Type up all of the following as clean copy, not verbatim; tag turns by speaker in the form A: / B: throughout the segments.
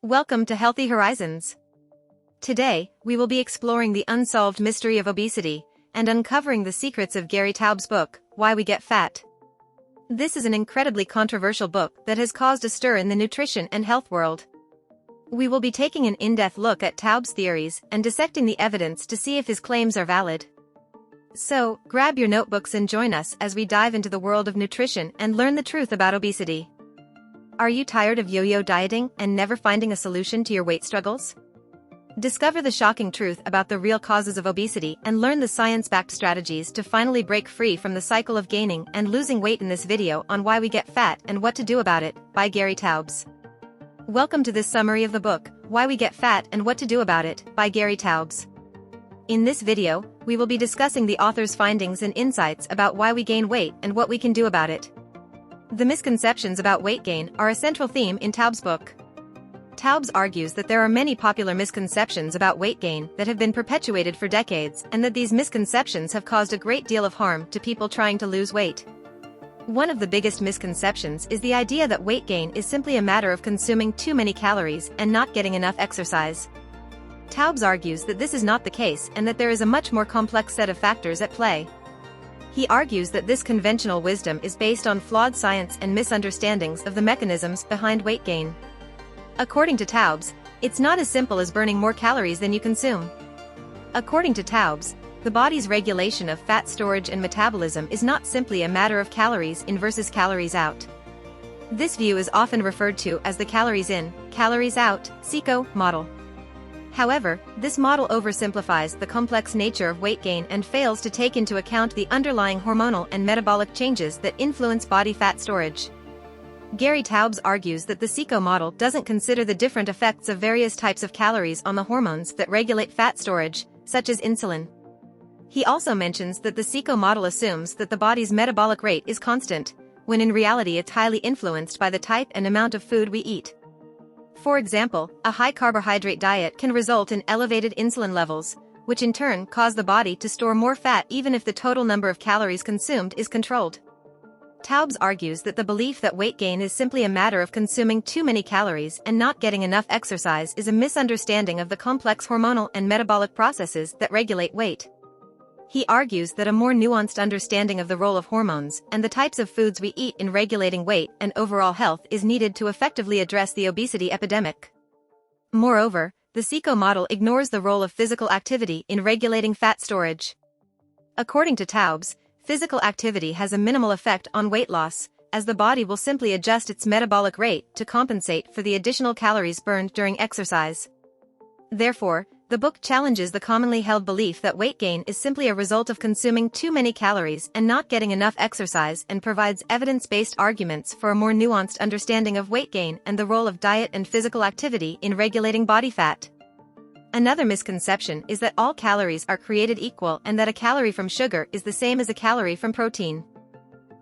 A: Welcome to Healthy Horizons. Today, we will be exploring the unsolved mystery of obesity and uncovering the secrets of Gary Taubes' book, Why We Get Fat. This is an incredibly controversial book that has caused a stir in the nutrition and health world. We will be taking an in-depth look at Taubes' theories and dissecting the evidence to see if his claims are valid. So, grab your notebooks and join us as we dive into the world of nutrition and learn the truth about obesity. Are you tired of yo-yo dieting and never finding a solution to your weight struggles? Discover the shocking truth about the real causes of obesity and learn the science-backed strategies to finally break free from the cycle of gaining and losing weight in this video on Why We Get Fat and What to Do About It, by Gary Taubes. Welcome to this summary of the book, Why We Get Fat and What to Do About It, by Gary Taubes. In this video, we will be discussing the author's findings and insights about why we gain weight and what we can do about it. The misconceptions about weight gain are a central theme in Taubes' book. Taubes argues that there are many popular misconceptions about weight gain that have been perpetuated for decades and that these misconceptions have caused a great deal of harm to people trying to lose weight. One of the biggest misconceptions is the idea that weight gain is simply a matter of consuming too many calories and not getting enough exercise. Taubes argues that this is not the case and that there is a much more complex set of factors at play. He argues that this conventional wisdom is based on flawed science and misunderstandings of the mechanisms behind weight gain. According to Taubes, it's not as simple as burning more calories than you consume. According to Taubes, the body's regulation of fat storage and metabolism is not simply a matter of calories in versus calories out. This view is often referred to as the calories in, calories out, CICO model. However, this model oversimplifies the complex nature of weight gain and fails to take into account the underlying hormonal and metabolic changes that influence body fat storage. Gary Taubes argues that the CICO model doesn't consider the different effects of various types of calories on the hormones that regulate fat storage, such as insulin. He also mentions that the CICO model assumes that the body's metabolic rate is constant, when in reality it's highly influenced by the type and amount of food we eat. For example, a high carbohydrate diet can result in elevated insulin levels, which in turn cause the body to store more fat even if the total number of calories consumed is controlled. Taubes argues that the belief that weight gain is simply a matter of consuming too many calories and not getting enough exercise is a misunderstanding of the complex hormonal and metabolic processes that regulate weight. He argues that a more nuanced understanding of the role of hormones and the types of foods we eat in regulating weight and overall health is needed to effectively address the obesity epidemic. Moreover, the CICO model ignores the role of physical activity in regulating fat storage. According to Taubes, physical activity has a minimal effect on weight loss, as the body will simply adjust its metabolic rate to compensate for the additional calories burned during exercise. Therefore, the book challenges the commonly held belief that weight gain is simply a result of consuming too many calories and not getting enough exercise and provides evidence-based arguments for a more nuanced understanding of weight gain and the role of diet and physical activity in regulating body fat. Another misconception is that all calories are created equal and that a calorie from sugar is the same as a calorie from protein.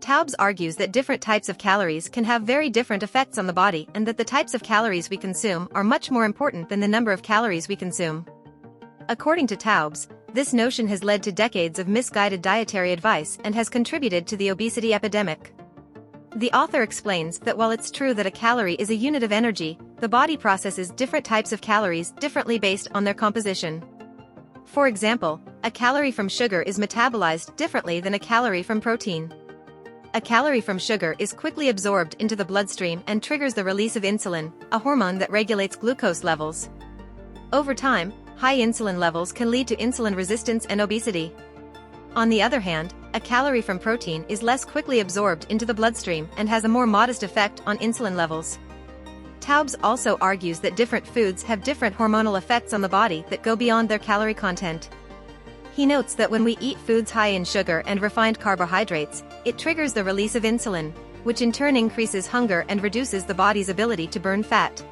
A: Taubes argues that different types of calories can have very different effects on the body and that the types of calories we consume are much more important than the number of calories we consume. According to Taubes, this notion has led to decades of misguided dietary advice and has contributed to the obesity epidemic. The author explains that while it's true that a calorie is a unit of energy, the body processes different types of calories differently based on their composition. For example, a calorie from sugar is metabolized differently than a calorie from protein. A calorie from sugar is quickly absorbed into the bloodstream and triggers the release of insulin, a hormone that regulates glucose levels. Over time, high insulin levels can lead to insulin resistance and obesity. On the other hand, a calorie from protein is less quickly absorbed into the bloodstream and has a more modest effect on insulin levels. Taubes also argues that different foods have different hormonal effects on the body that go beyond their calorie content. He notes that when we eat foods high in sugar and refined carbohydrates, it triggers the release of insulin, which in turn increases hunger and reduces the body's ability to burn fat.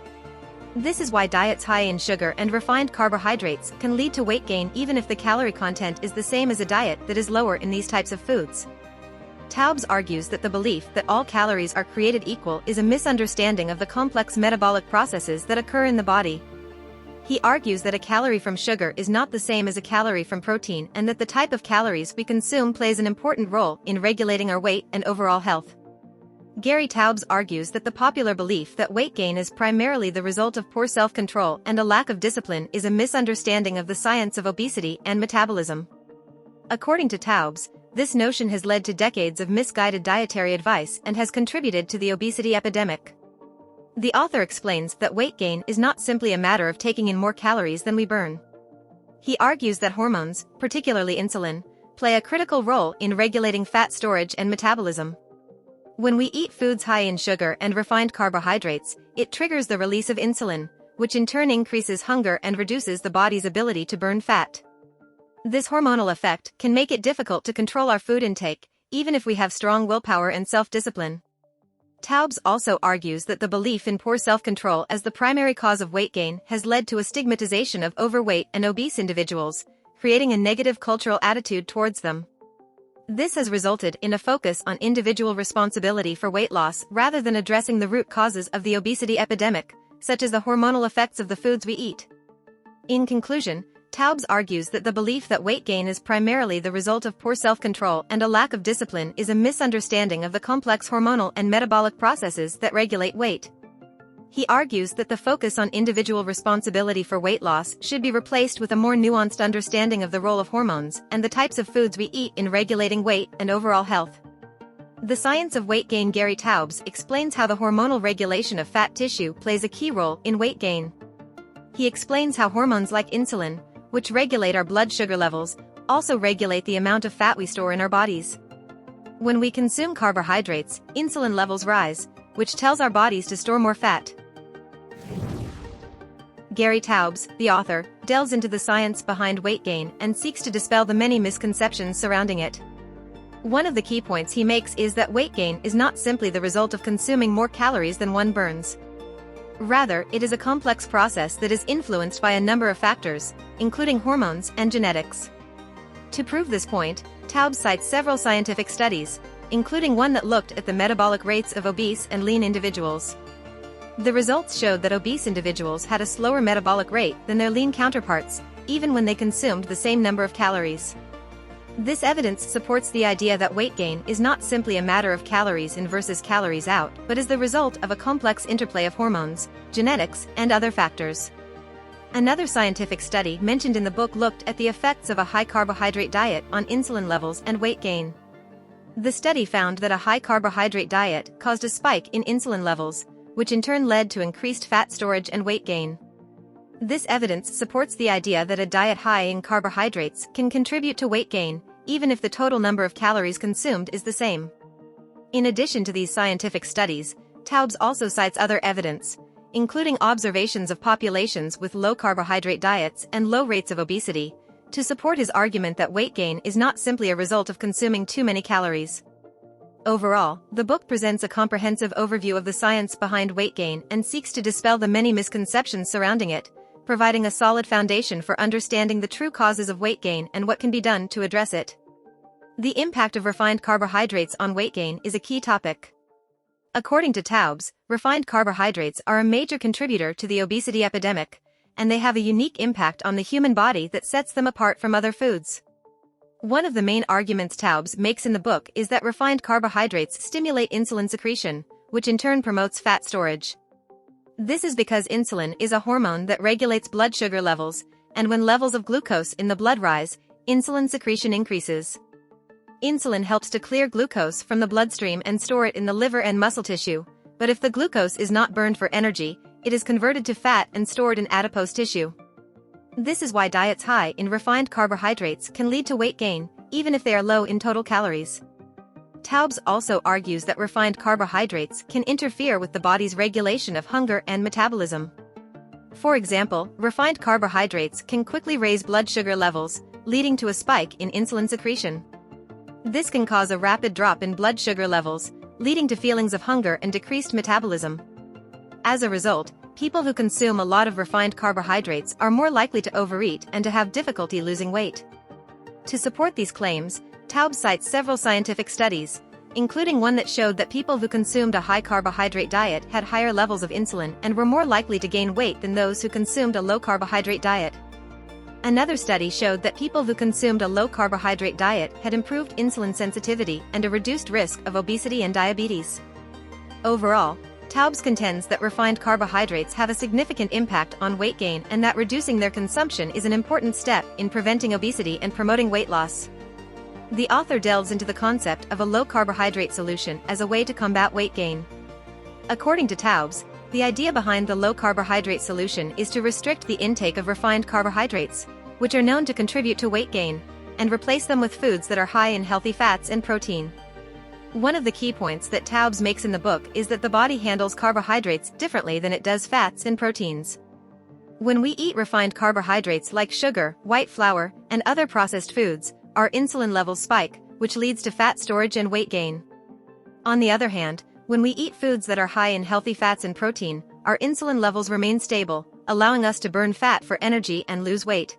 A: This is why diets high in sugar and refined carbohydrates can lead to weight gain even if the calorie content is the same as a diet that is lower in these types of foods. Taubes argues that the belief that all calories are created equal is a misunderstanding of the complex metabolic processes that occur in the body. He argues that a calorie from sugar is not the same as a calorie from protein and that the type of calories we consume plays an important role in regulating our weight and overall health. Gary Taubes argues that the popular belief that weight gain is primarily the result of poor self-control and a lack of discipline is a misunderstanding of the science of obesity and metabolism. According to Taubes, this notion has led to decades of misguided dietary advice and has contributed to the obesity epidemic. The author explains that weight gain is not simply a matter of taking in more calories than we burn. He argues that hormones, particularly insulin, play a critical role in regulating fat storage and metabolism. When we eat foods high in sugar and refined carbohydrates, it triggers the release of insulin, which in turn increases hunger and reduces the body's ability to burn fat. This hormonal effect can make it difficult to control our food intake, even if we have strong willpower and self-discipline. Taubes also argues that the belief in poor self-control as the primary cause of weight gain has led to a stigmatization of overweight and obese individuals, creating a negative cultural attitude towards them. This has resulted in a focus on individual responsibility for weight loss rather than addressing the root causes of the obesity epidemic, such as the hormonal effects of the foods we eat. In conclusion, Taubes argues that the belief that weight gain is primarily the result of poor self-control and a lack of discipline is a misunderstanding of the complex hormonal and metabolic processes that regulate weight. He argues that the focus on individual responsibility for weight loss should be replaced with a more nuanced understanding of the role of hormones and the types of foods we eat in regulating weight and overall health. The Science of Weight Gain. Gary Taubes explains how the hormonal regulation of fat tissue plays a key role in weight gain. He explains how hormones like insulin, which regulate our blood sugar levels, also regulate the amount of fat we store in our bodies. When we consume carbohydrates, insulin levels rise, which tells our bodies to store more fat. Gary Taubes, the author, delves into the science behind weight gain and seeks to dispel the many misconceptions surrounding it. One of the key points he makes is that weight gain is not simply the result of consuming more calories than one burns. Rather, it is a complex process that is influenced by a number of factors, including hormones and genetics. To prove this point, Taubes cites several scientific studies, including one that looked at the metabolic rates of obese and lean individuals. The results showed that obese individuals had a slower metabolic rate than their lean counterparts, even when they consumed the same number of calories. This evidence supports the idea that weight gain is not simply a matter of calories in versus calories out, but is the result of a complex interplay of hormones, genetics, and other factors. Another scientific study mentioned in the book looked at the effects of a high-carbohydrate diet on insulin levels and weight gain. The study found that a high-carbohydrate diet caused a spike in insulin levels, which in turn led to increased fat storage and weight gain. This evidence supports the idea that a diet high in carbohydrates can contribute to weight gain, even if the total number of calories consumed is the same. In addition to these scientific studies, Taubes also cites other evidence, including observations of populations with low carbohydrate diets and low rates of obesity, to support his argument that weight gain is not simply a result of consuming too many calories. Overall, the book presents a comprehensive overview of the science behind weight gain and seeks to dispel the many misconceptions surrounding it, providing a solid foundation for understanding the true causes of weight gain and what can be done to address it. The impact of refined carbohydrates on weight gain is a key topic. According to Taubes, refined carbohydrates are a major contributor to the obesity epidemic, and they have a unique impact on the human body that sets them apart from other foods. One of the main arguments Taubes makes in the book is that refined carbohydrates stimulate insulin secretion, which in turn promotes fat storage. This is because insulin is a hormone that regulates blood sugar levels, and when levels of glucose in the blood rise, insulin secretion increases. Insulin helps to clear glucose from the bloodstream and store it in the liver and muscle tissue, but if the glucose is not burned for energy, it is converted to fat and stored in adipose tissue. This is why diets high in refined carbohydrates can lead to weight gain, even if they are low in total calories. Taubes also argues that refined carbohydrates can interfere with the body's regulation of hunger and metabolism. For example, refined carbohydrates can quickly raise blood sugar levels, leading to a spike in insulin secretion. This can cause a rapid drop in blood sugar levels, leading to feelings of hunger and decreased metabolism. As a result, people who consume a lot of refined carbohydrates are more likely to overeat and to have difficulty losing weight. To support these claims, Taubes cites several scientific studies, including one that showed that people who consumed a high-carbohydrate diet had higher levels of insulin and were more likely to gain weight than those who consumed a low-carbohydrate diet. Another study showed that people who consumed a low-carbohydrate diet had improved insulin sensitivity and a reduced risk of obesity and diabetes. Overall, Taubes contends that refined carbohydrates have a significant impact on weight gain and that reducing their consumption is an important step in preventing obesity and promoting weight loss. The author delves into the concept of a low-carbohydrate solution as a way to combat weight gain. According to Taubes, the idea behind the low-carbohydrate solution is to restrict the intake of refined carbohydrates, which are known to contribute to weight gain, and replace them with foods that are high in healthy fats and protein. One of the key points that Taubes makes in the book is that the body handles carbohydrates differently than it does fats and proteins. When we eat refined carbohydrates like sugar, white flour, and other processed foods, our insulin levels spike, which leads to fat storage and weight gain. On the other hand, when we eat foods that are high in healthy fats and protein, our insulin levels remain stable, allowing us to burn fat for energy and lose weight.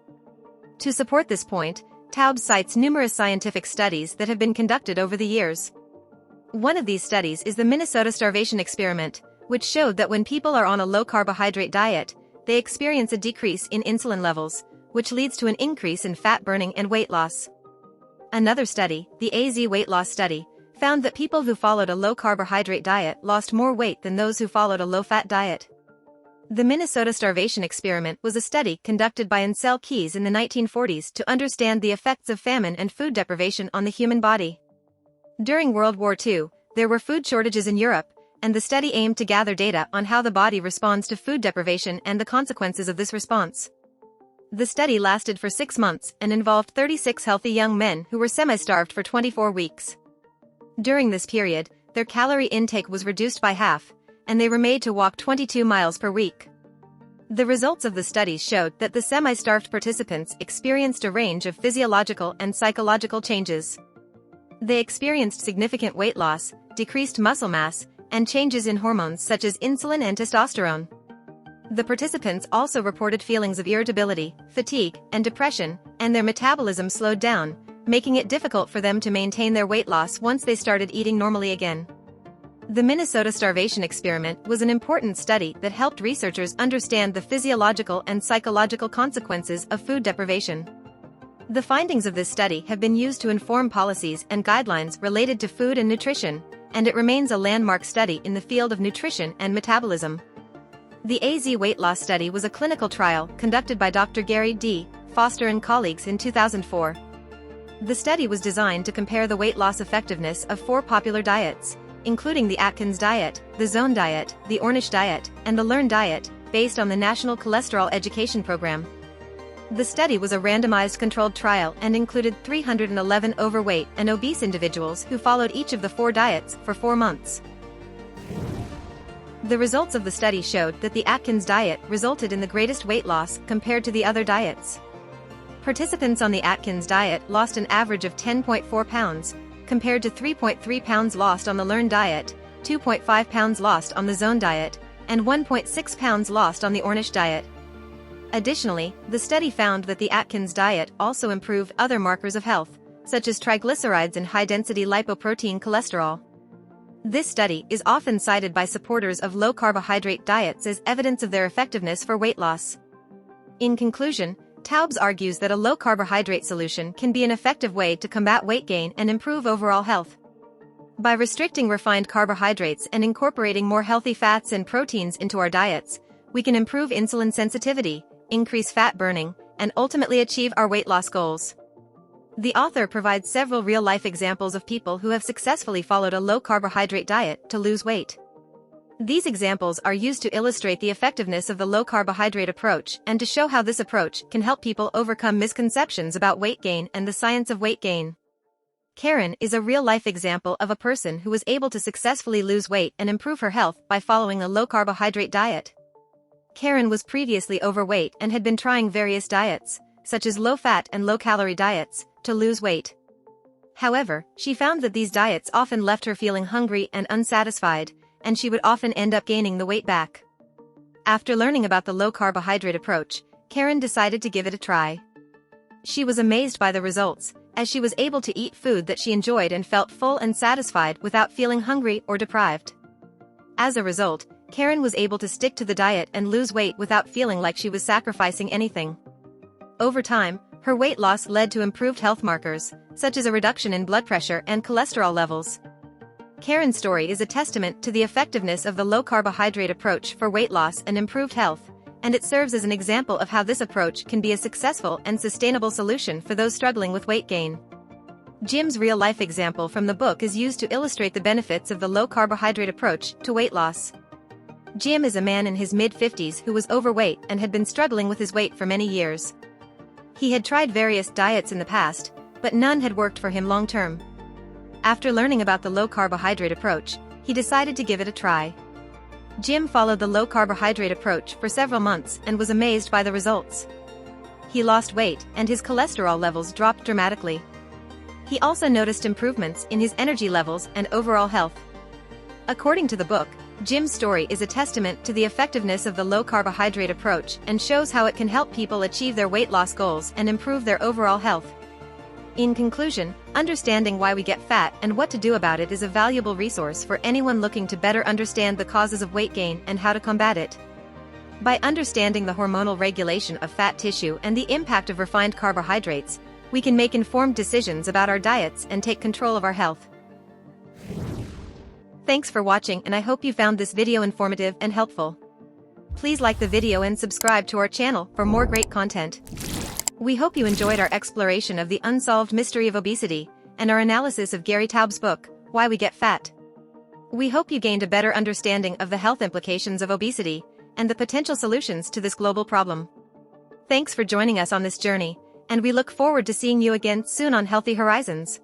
A: To support this point, Taubes cites numerous scientific studies that have been conducted over the years. One of these studies is the Minnesota starvation experiment, which showed that when people are on a low-carbohydrate diet, they experience a decrease in insulin levels, which leads to an increase in fat burning and weight loss. Another study, the AZ weight loss study, found that people who followed a low-carbohydrate diet lost more weight than those who followed a low-fat diet. The Minnesota starvation experiment was a study conducted by Ansel Keys in the 1940s to understand the effects of famine and food deprivation on the human body. During World War II, there were food shortages in Europe, and the study aimed to gather data on how the body responds to food deprivation and the consequences of this response. The study lasted for 6 months and involved 36 healthy young men who were semi-starved for 24 weeks. During this period, their calorie intake was reduced by half, and they were made to walk 22 miles per week. The results of the studies showed that the semi-starved participants experienced a range of physiological and psychological changes. They experienced significant weight loss, decreased muscle mass, and changes in hormones such as insulin and testosterone. The participants also reported feelings of irritability, fatigue, and depression, and their metabolism slowed down, making it difficult for them to maintain their weight loss once they started eating normally again. The Minnesota starvation experiment was an important study that helped researchers understand the physiological and psychological consequences of food deprivation. The findings of this study have been used to inform policies and guidelines related to food and nutrition, and it remains a landmark study in the field of nutrition and metabolism. The AZ weight loss study was a clinical trial conducted by Dr. Gary D. Foster and colleagues in 2004. The study was designed to compare the weight loss effectiveness of 4 popular diets, including the Atkins diet, the Zone diet, the Ornish diet, and the Learn diet, based on the National Cholesterol Education Program. The study was a randomized controlled trial and included 311 overweight and obese individuals who followed each of the 4 diets for 4 months. The results of the study showed that the Atkins diet resulted in the greatest weight loss compared to the other diets. Participants on the Atkins diet lost an average of 10.4 pounds, compared to 3.3 pounds lost on the Learn diet, 2.5 pounds lost on the Zone diet, and 1.6 pounds lost on the Ornish diet. Additionally, the study found that the Atkins diet also improved other markers of health, such as triglycerides and high-density lipoprotein cholesterol. This study is often cited by supporters of low-carbohydrate diets as evidence of their effectiveness for weight loss. In conclusion, Taubes argues that a low-carbohydrate solution can be an effective way to combat weight gain and improve overall health. By restricting refined carbohydrates and incorporating more healthy fats and proteins into our diets, we can improve insulin sensitivity, increase fat burning, and ultimately achieve our weight loss goals. The author provides several real-life examples of people who have successfully followed a low-carbohydrate diet to lose weight. These examples are used to illustrate the effectiveness of the low-carbohydrate approach and to show how this approach can help people overcome misconceptions about weight gain and the science of weight gain. Karen is a real-life example of a person who was able to successfully lose weight and improve her health by following a low-carbohydrate diet. Karen was previously overweight and had been trying various diets, such as low-fat and low-calorie diets, to lose weight. However, she found that these diets often left her feeling hungry and unsatisfied, and she would often end up gaining the weight back. After learning about the low-carbohydrate approach, Karen decided to give it a try. She was amazed by the results, as she was able to eat food that she enjoyed and felt full and satisfied without feeling hungry or deprived. As a result, Karen was able to stick to the diet and lose weight without feeling like she was sacrificing anything. Over time, her weight loss led to improved health markers, such as a reduction in blood pressure and cholesterol levels. Karen's story is a testament to the effectiveness of the low-carbohydrate approach for weight loss and improved health, and it serves as an example of how this approach can be a successful and sustainable solution for those struggling with weight gain. Jim's real-life example from the book is used to illustrate the benefits of the low-carbohydrate approach to weight loss. Jim is a man in his mid-50s who was overweight and had been struggling with his weight for many years. He had tried various diets in the past, but none had worked for him long-term. After learning about the low-carbohydrate approach, he decided to give it a try. Jim followed the low-carbohydrate approach for several months and was amazed by the results. He lost weight and his cholesterol levels dropped dramatically. He also noticed improvements in his energy levels and overall health. According to the book, Jim's story is a testament to the effectiveness of the low-carbohydrate approach and shows how it can help people achieve their weight loss goals and improve their overall health. In conclusion, understanding why we get fat and what to do about it is a valuable resource for anyone looking to better understand the causes of weight gain and how to combat it. By understanding the hormonal regulation of fat tissue and the impact of refined carbohydrates, we can make informed decisions about our diets and take control of our health. Thanks for watching, and I hope you found this video informative and helpful. Please like the video and subscribe to our channel for more great content. We hope you enjoyed our exploration of the unsolved mystery of obesity and our analysis of Gary Taubes' book, Why We Get Fat. We hope you gained a better understanding of the health implications of obesity and the potential solutions to this global problem. Thanks for joining us on this journey, and we look forward to seeing you again soon on Healthy Horizons.